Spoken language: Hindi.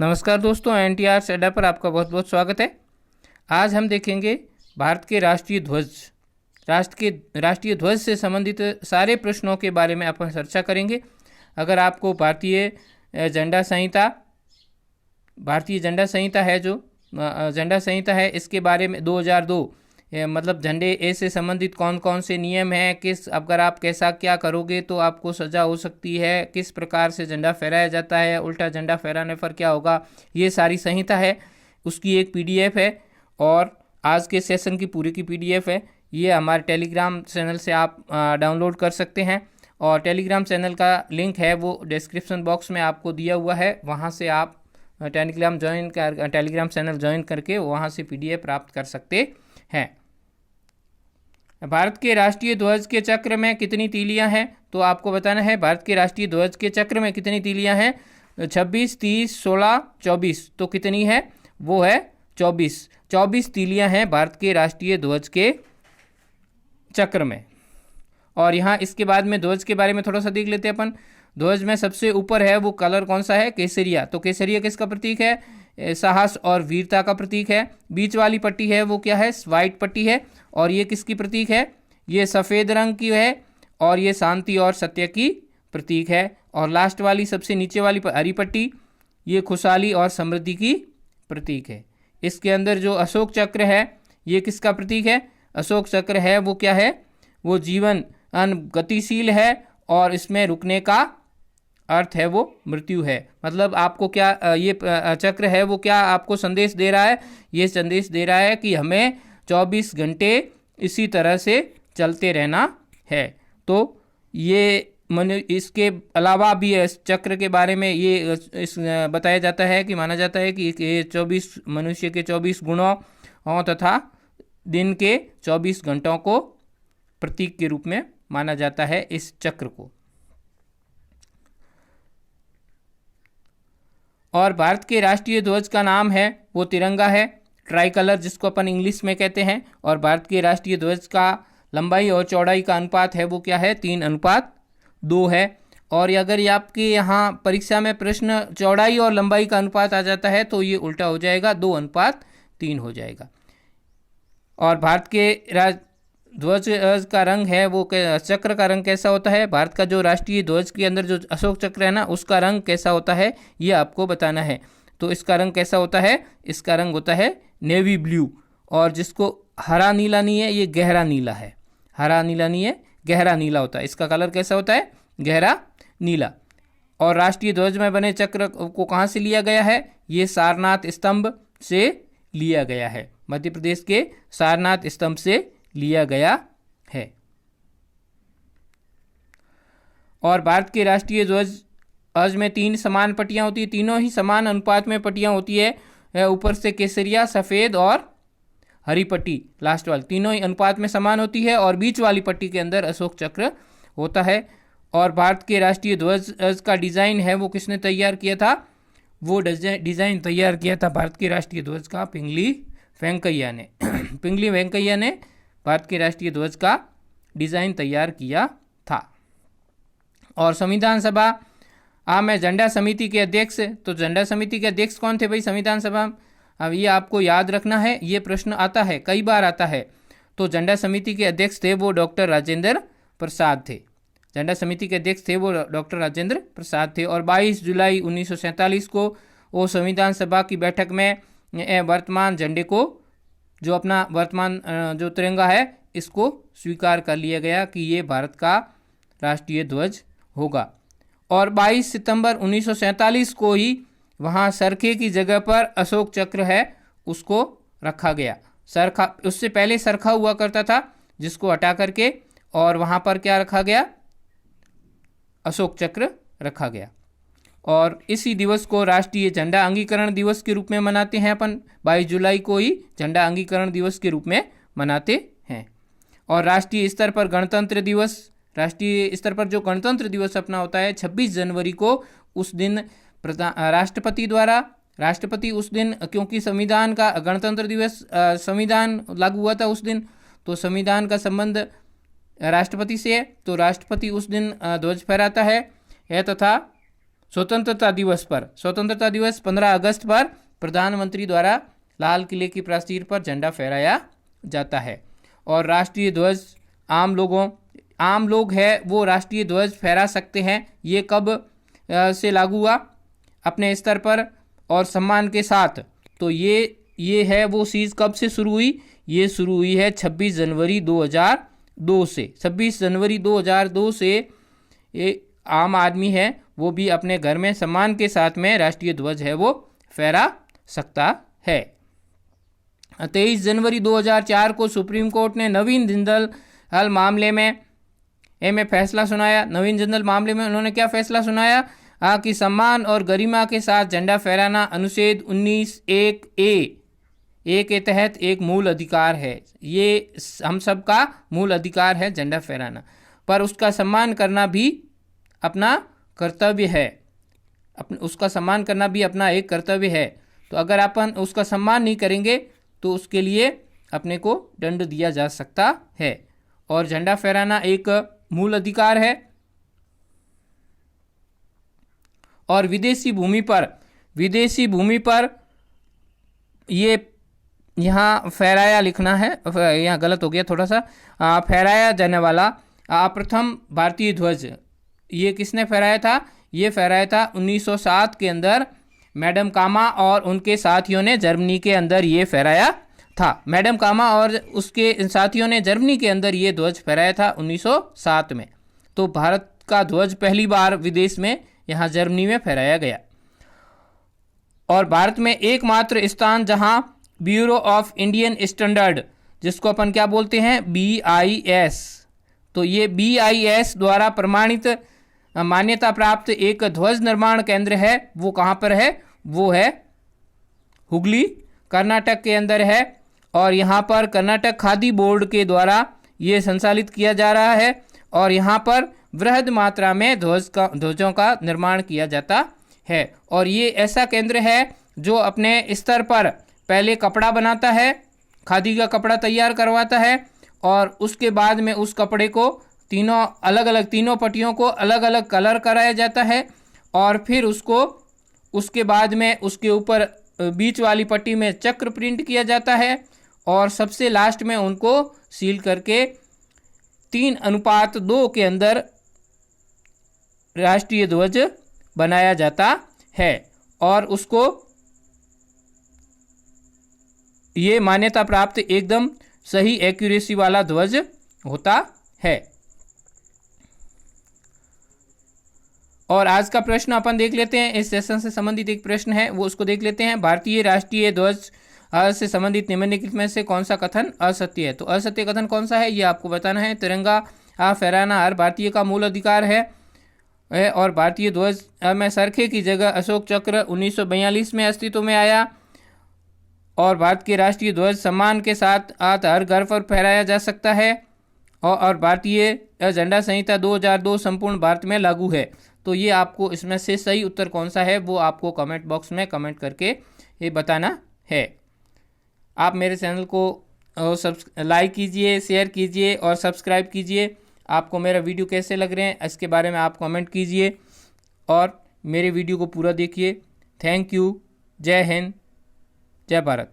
नमस्कार दोस्तों, NTR अड्डा पर आपका बहुत बहुत स्वागत है। आज हम देखेंगे भारत के राष्ट्रीय ध्वज। राष्ट्रीय ध्वज से संबंधित सारे प्रश्नों के बारे में अपन चर्चा करेंगे। अगर आपको भारतीय झंडा संहिता है इसके बारे में 2002 मतलब झंडे ए से संबंधित कौन कौन से नियम हैं, अगर आप कैसा क्या करोगे तो आपको सज़ा हो सकती है, किस प्रकार से झंडा फहराया जाता है, उल्टा झंडा फहराने पर क्या होगा, ये सारी संहिता है। उसकी एक PDF है और आज के सेशन की पूरी की PDF है। ये हमारे टेलीग्राम चैनल से आप डाउनलोड कर सकते हैं और टेलीग्राम चैनल का लिंक है वो डिस्क्रिप्शन बॉक्स में आपको दिया हुआ है। वहाँ से आप टेलीग्राम चैनल ज्वाइन करके वहाँ से PDF प्राप्त कर सकते हैं। भारत के राष्ट्रीय ध्वज के चक्र में कितनी तीलियां हैं, तो आपको बताना है भारत के राष्ट्रीय ध्वज के चक्र में कितनी तीलियां हैं। 26, 30, 16, 24। तो कितनी है, वो है 24 तीलियां हैं भारत के राष्ट्रीय ध्वज के चक्र में। और यहाँ इसके बाद में ध्वज के बारे में थोड़ा सा देख लेते हैं अपन। ध्वज में सबसे ऊपर है वो कलर कौन सा है, केसरिया। तो केसरिया किसका प्रतीक है, साहस और वीरता का प्रतीक है। बीच वाली पट्टी है वो क्या है, व्हाइट पट्टी है। और ये किसकी प्रतीक है, ये सफ़ेद रंग की है और ये शांति और सत्य की प्रतीक है। और लास्ट वाली सबसे नीचे वाली हरी पट्टी, ये खुशहाली और समृद्धि की प्रतीक है। इसके अंदर जो अशोक चक्र है ये किसका प्रतीक है, अशोक चक्र है वो क्या है, वो जीवन गतिशील है और इसमें रुकने का अर्थ है वो मृत्यु है। मतलब आपको क्या ये चक्र है वो क्या आपको संदेश दे रहा है, ये संदेश दे रहा है कि हमें 24 घंटे इसी तरह से चलते रहना है। तो ये इसके अलावा भी इस चक्र के बारे में ये बताया जाता है कि माना जाता है कि ये 24 मनुष्य के 24 गुणों तथा दिन के 24 घंटों को प्रतीक के रूप में माना जाता है इस चक्र को। और भारत के राष्ट्रीय ध्वज का नाम है वो तिरंगा है, ट्राई कलर जिसको अपन इंग्लिश में कहते हैं। और भारत के राष्ट्रीय ध्वज का लंबाई और चौड़ाई का अनुपात है वो क्या है, 3:2 है। और अगर आपके यहाँ परीक्षा में प्रश्न चौड़ाई और लंबाई का अनुपात आ जाता है तो ये उल्टा हो जाएगा, 2:3 हो जाएगा। और भारत के ध्वज का रंग है वो चक्र का रंग कैसा होता है, भारत का जो राष्ट्रीय ध्वज के अंदर जो अशोक चक्र है ना उसका रंग कैसा होता है ये आपको बताना है। तो इसका रंग कैसा होता है, इसका रंग होता है नेवी ब्लू। और जिसको हरा नीला नहीं है, ये गहरा नीला है। हरा नीला नहीं है, गहरा नीला होता है। इसका कलर कैसा होता है, गहरा नीला। और राष्ट्रीय ध्वज में बने चक्र को कहाँ से लिया गया है, ये सारनाथ स्तंभ से लिया गया है। मध्य प्रदेश के सारनाथ स्तंभ से लिया गया है। और भारत के राष्ट्रीय ध्वज में 3 समान पट्टियां होती है, तीनों ही समान अनुपात में पट्टियां होती है। ऊपर से केसरिया, सफ़ेद और हरी पट्टी लास्ट वाली तीनों ही अनुपात में समान होती है। और बीच वाली पट्टी के अंदर अशोक चक्र होता है। और भारत के राष्ट्रीय ध्वज का डिज़ाइन है वो किसने तैयार किया था, वो डिज़ाइन तैयार किया था भारत के राष्ट्रीय ध्वज का पिंगली वेंकैया ने। पिंगली वेंकैया ने भारत के राष्ट्रीय ध्वज का डिज़ाइन तैयार किया था। और संविधान सभा में झंडा समिति के अध्यक्ष, तो झंडा समिति के अध्यक्ष कौन थे भाई संविधान सभा। अब ये आपको याद रखना है, ये प्रश्न आता है, कई बार आता है। तो झंडा समिति के अध्यक्ष थे वो डॉक्टर राजेंद्र प्रसाद थे। झंडा समिति के अध्यक्ष थे वो डॉक्टर राजेंद्र प्रसाद थे। और 22 जुलाई 1947 को वो संविधान सभा की बैठक में वर्तमान झंडे को, जो अपना वर्तमान जो तिरंगा है, इसको स्वीकार कर लिया गया कि ये भारत का राष्ट्रीय ध्वज होगा। और 22 सितंबर 1947 को ही वहाँ सरखे की जगह पर अशोक चक्र है उसको रखा गया। उससे पहले सरखा हुआ करता था जिसको हटा करके और वहाँ पर क्या रखा गया, अशोक चक्र रखा गया। और इसी दिवस को राष्ट्रीय झंडा अंगीकरण दिवस के रूप में मनाते हैं अपन। 22 जुलाई को ही झंडा अंगीकरण दिवस के रूप में मनाते हैं। और राष्ट्रीय स्तर पर गणतंत्र दिवस, राष्ट्रीय स्तर पर जो गणतंत्र दिवस अपना होता है 26 जनवरी को, उस दिन राष्ट्रपति उस दिन, क्योंकि संविधान का गणतंत्र दिवस संविधान लागू हुआ था उस दिन, तो संविधान का संबंध राष्ट्रपति से है, तो राष्ट्रपति उस दिन ध्वज फहराता है तथा स्वतंत्रता दिवस पर, स्वतंत्रता दिवस 15 अगस्त पर प्रधानमंत्री द्वारा लाल किले की प्राचीर पर झंडा फहराया जाता है। और राष्ट्रीय ध्वज आम लोग है वो राष्ट्रीय ध्वज फहरा सकते हैं। ये कब से लागू हुआ? अपने स्तर पर और सम्मान के साथ। तो ये है वो चीज़ कब से शुरू हुई? ये शुरू हुई है 26 जनवरी 2002 से। 26 जनवरी 2002 से ये आम आदमी है वो भी अपने घर में सम्मान के साथ में राष्ट्रीय ध्वज है वो फहरा सकता है। 23 जनवरी 2004 को सुप्रीम कोर्ट ने नवीन जिंदल मामले में फैसला सुनाया। नवीन जिंदल मामले में उन्होंने क्या फैसला सुनाया? कि सम्मान और गरिमा के साथ झंडा फहराना अनुच्छेद 19(1)(a) के तहत एक मूल अधिकार है। ये हम सब का मूल अधिकार है झंडा फहराना, पर उसका सम्मान करना भी अपना कर्तव्य है। उसका सम्मान करना भी अपना एक कर्तव्य है। तो अगर अपन उसका सम्मान नहीं करेंगे तो उसके लिए अपने को दंड दिया जा सकता है। और झंडा फहराना एक मूल अधिकार है। और विदेशी भूमि पर ये यहाँ फहराया लिखना है, यहाँ गलत हो गया थोड़ा सा। फहराया जाने वाला प्रथम भारतीय ध्वज ये किसने फहराया था? ये फहराया था 1907 के अंदर मैडम कामा और उनके साथियों ने जर्मनी के अंदर ये फहराया था। मैडम कामा और उसके साथियों ने जर्मनी के अंदर ये ध्वज फहराया था 1907 में। तो भारत का ध्वज पहली बार विदेश में यहाँ जर्मनी में फहराया गया। और भारत में एकमात्र स्थान जहाँ ब्यूरो ऑफ इंडियन स्टैंडर्ड, जिसको अपन क्या बोलते हैं, BIS, तो ये BIS द्वारा प्रमाणित मान्यता प्राप्त एक ध्वज निर्माण केंद्र है। वो कहाँ पर है? वो है हुगली, कर्नाटक के अंदर है। और यहाँ पर कर्नाटक खादी बोर्ड के द्वारा ये संचालित किया जा रहा है। और यहाँ पर वृहद मात्रा में ध्वजों का निर्माण किया जाता है। और ये ऐसा केंद्र है जो अपने स्तर पर पहले कपड़ा बनाता है, खादी का कपड़ा तैयार करवाता है, और उसके बाद में उस कपड़े को तीनों पट्टियों को अलग अलग कलर कराया जाता है। और फिर उसके बाद में उसके ऊपर बीच वाली पट्टी में चक्र प्रिंट किया जाता है। और सबसे लास्ट में उनको सील करके 3:2 के अंदर राष्ट्रीय ध्वज बनाया जाता है। और उसको ये मान्यता प्राप्त एकदम सही एक्यूरेसी वाला ध्वज होता है। और आज का प्रश्न अपन देख लेते हैं। इस सेशन से संबंधित एक प्रश्न है, वो उसको देख लेते हैं। भारतीय राष्ट्रीय ध्वज से संबंधित निम्नलिखित में से कौन सा कथन असत्य है? तो असत्य कथन कौन सा है ये आपको बताना है। तिरंगा फहराना हर भारतीय का मूल अधिकार है। और भारतीय ध्वज में सरखे की जगह अशोक चक्र 1942 में अस्तित्व में आया। और भारत के राष्ट्रीय ध्वज सम्मान के साथ हर घर पर फहराया जा सकता है। और भारतीय झंडा संहिता 2002 संपूर्ण भारत में लागू है। तो ये आपको इसमें से सही उत्तर कौन सा है वो आपको कमेंट बॉक्स में कमेंट करके ये बताना है। आप मेरे चैनल को लाइक कीजिए, शेयर कीजिए और सब्सक्राइब कीजिए। आपको मेरा वीडियो कैसे लग रहे हैं इसके बारे में आप कमेंट कीजिए और मेरे वीडियो को पूरा देखिए। Thank you. जय हिंद, जय भारत।